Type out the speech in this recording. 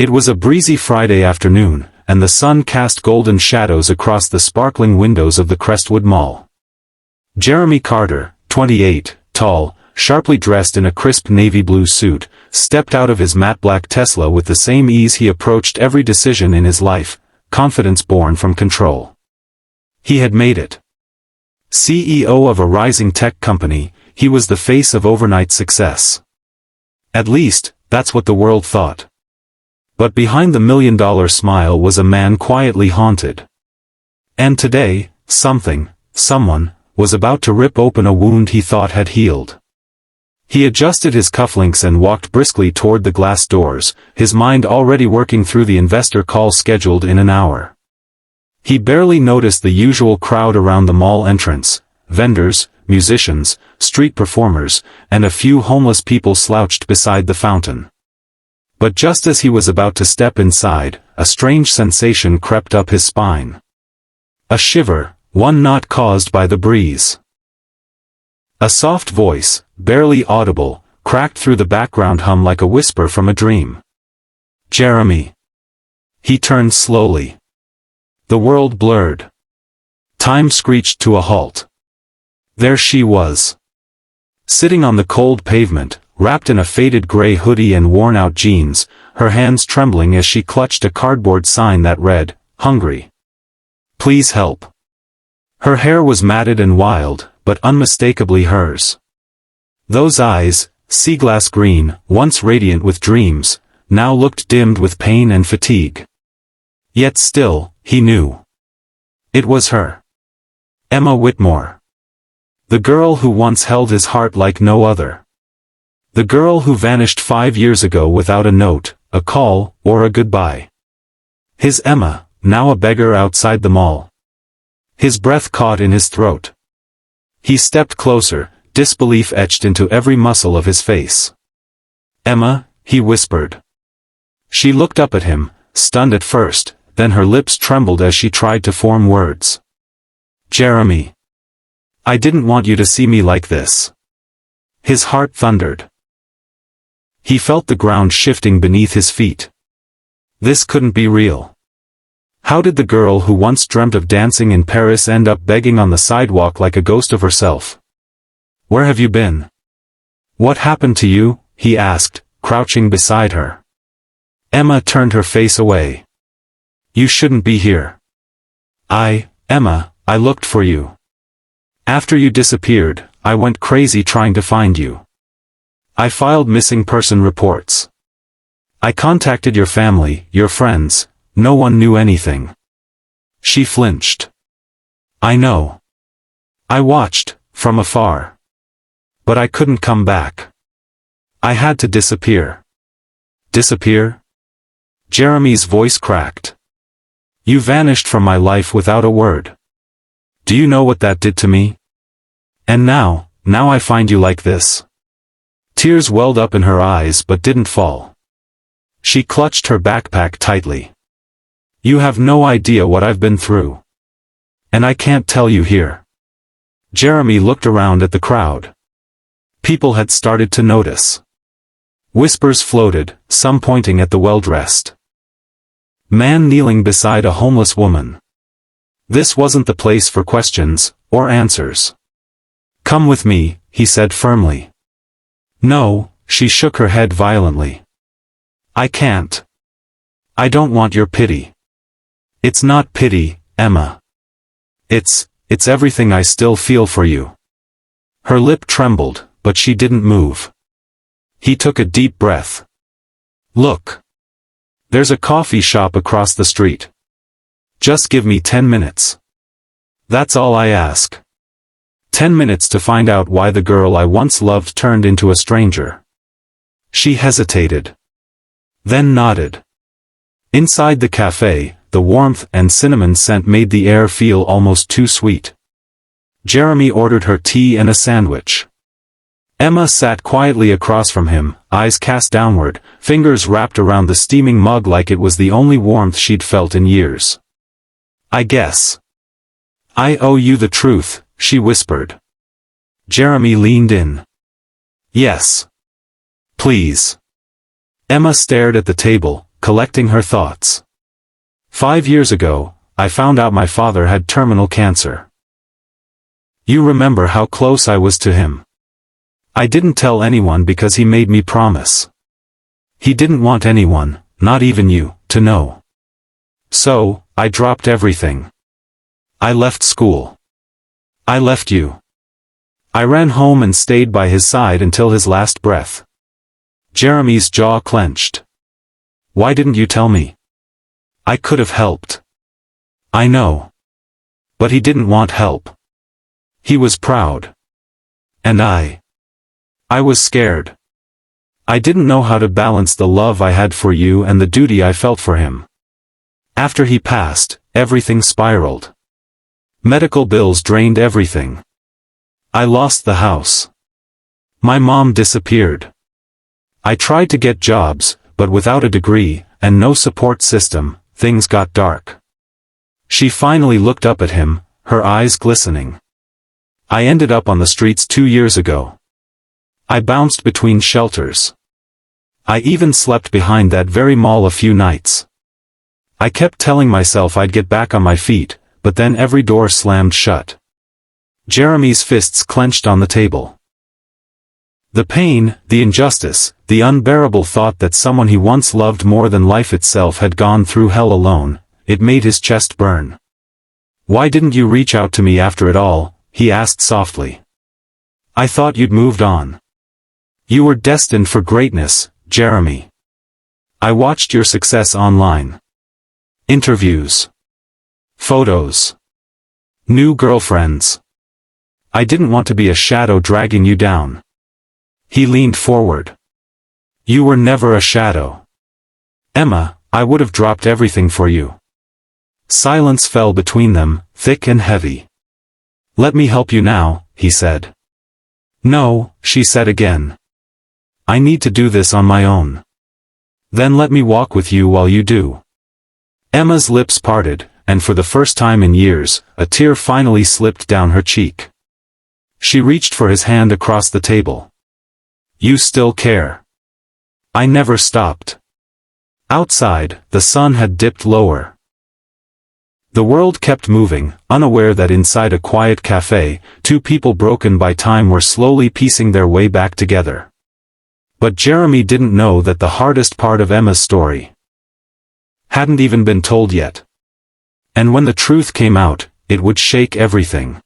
It was a breezy Friday afternoon, and the sun cast golden shadows across the sparkling windows of the Crestwood Mall. Jeremy Carter, 28, tall, sharply dressed in a crisp navy blue suit, stepped out of his matte black Tesla with the same ease he approached every decision in his life, confidence born from control. He had made it. CEO of a rising tech company, he was the face of overnight success. At least, that's what the world thought. But behind the million-dollar smile was a man quietly haunted. And today, someone, was about to rip open a wound he thought had healed. He adjusted his cufflinks and walked briskly toward the glass doors, his mind already working through the investor call scheduled in an hour. He barely noticed the usual crowd around the mall entrance, vendors, musicians, street performers, and a few homeless people slouched beside the fountain. But just as he was about to step inside, a strange sensation crept up his spine. A shiver, one not caused by the breeze. A soft voice, barely audible, cracked through the background hum like a whisper from a dream. Jeremy. He turned slowly. The world blurred. Time screeched to a halt. There she was. Sitting on the cold pavement, wrapped in a faded gray hoodie and worn-out jeans, her hands trembling as she clutched a cardboard sign that read, "Hungry. Please help." Her hair was matted and wild, but unmistakably hers. Those eyes, sea-glass green, once radiant with dreams, now looked dimmed with pain and fatigue. Yet still, he knew. It was her. Emma Whitmore. The girl who once held his heart like no other. The girl who vanished 5 years ago without a note, a call, or a goodbye. His Emma, now a beggar outside the mall. His breath caught in his throat. He stepped closer, disbelief etched into every muscle of his face. "Emma," he whispered. She looked up at him, stunned at first, then her lips trembled as she tried to form words. "Jeremy. I didn't want you to see me like this." His heart thundered. He felt the ground shifting beneath his feet. This couldn't be real. How did the girl who once dreamt of dancing in Paris end up begging on the sidewalk like a ghost of herself? "Where have you been? What happened to you?" he asked, crouching beside her. Emma turned her face away. "You shouldn't be here." Emma, I looked for you. After you disappeared, I went crazy trying to find you. I filed missing person reports. I contacted your family, your friends, no one knew anything." She flinched. "I know. I watched, from afar. But I couldn't come back. I had to disappear." "Disappear?" Jeremy's voice cracked. "You vanished from my life without a word. Do you know what that did to me? And now I find you like this." Tears welled up in her eyes but didn't fall. She clutched her backpack tightly. "You have no idea what I've been through. And I can't tell you here." Jeremy looked around at the crowd. People had started to notice. Whispers floated, some pointing at the well-dressed man kneeling beside a homeless woman. This wasn't the place for questions, or answers. "Come with me," he said firmly. "No," she shook her head violently. "I can't. I don't want your pity." "It's not pity, Emma. It's everything I still feel for you." Her lip trembled, but she didn't move. He took a deep breath. "Look. There's a coffee shop across the street. Just give me 10 minutes. That's all I ask. 10 minutes to find out why the girl I once loved turned into a stranger." She hesitated. Then nodded. Inside the cafe, the warmth and cinnamon scent made the air feel almost too sweet. Jeremy ordered her tea and a sandwich. Emma sat quietly across from him, eyes cast downward, fingers wrapped around the steaming mug like it was the only warmth she'd felt in years. "I guess I owe you the truth," she whispered. Jeremy leaned in. "Yes. Please." Emma stared at the table, collecting her thoughts. 5 years ago, I found out my father had terminal cancer. You remember how close I was to him. I didn't tell anyone because he made me promise. He didn't want anyone, not even you, to know. So, I dropped everything. I left school. I left you. I ran home and stayed by his side until his last breath. Jeremy's jaw clenched. Why didn't you tell me? I could have helped. I know. But he didn't want help. He was proud. And I was scared. I didn't know how to balance the love I had for you and the duty I felt for him. After he passed, everything spiraled. Medical bills drained everything. I lost the house. My mom disappeared. I tried to get jobs, but without a degree, and no support system, things got dark. She finally looked up at him, her eyes glistening. I ended up on the streets 2 years ago. I bounced between shelters. I even slept behind that very mall a few nights. I kept telling myself I'd get back on my feet, but then every door slammed shut. Jeremy's fists clenched on the table. The pain, the injustice, the unbearable thought that someone he once loved more than life itself had gone through hell alone, it made his chest burn. Why didn't you reach out to me after it all? He asked softly. I thought you'd moved on. You were destined for greatness, Jeremy. I watched your success online. Interviews. Photos. New girlfriends. I didn't want to be a shadow dragging you down. He leaned forward. You were never a shadow. Emma, I would have dropped everything for you. Silence fell between them, thick and heavy. Let me help you now, he said. No, she said again. I need to do this on my own. Then let me walk with you while you do. Emma's lips parted, and for the first time in years, a tear finally slipped down her cheek. She reached for his hand across the table. You still care. I never stopped. Outside, the sun had dipped lower. The world kept moving, unaware that inside a quiet cafe, two people broken by time were slowly piecing their way back together. But Jeremy didn't know that the hardest part of Emma's story hadn't even been told yet. And when the truth came out, it would shake everything.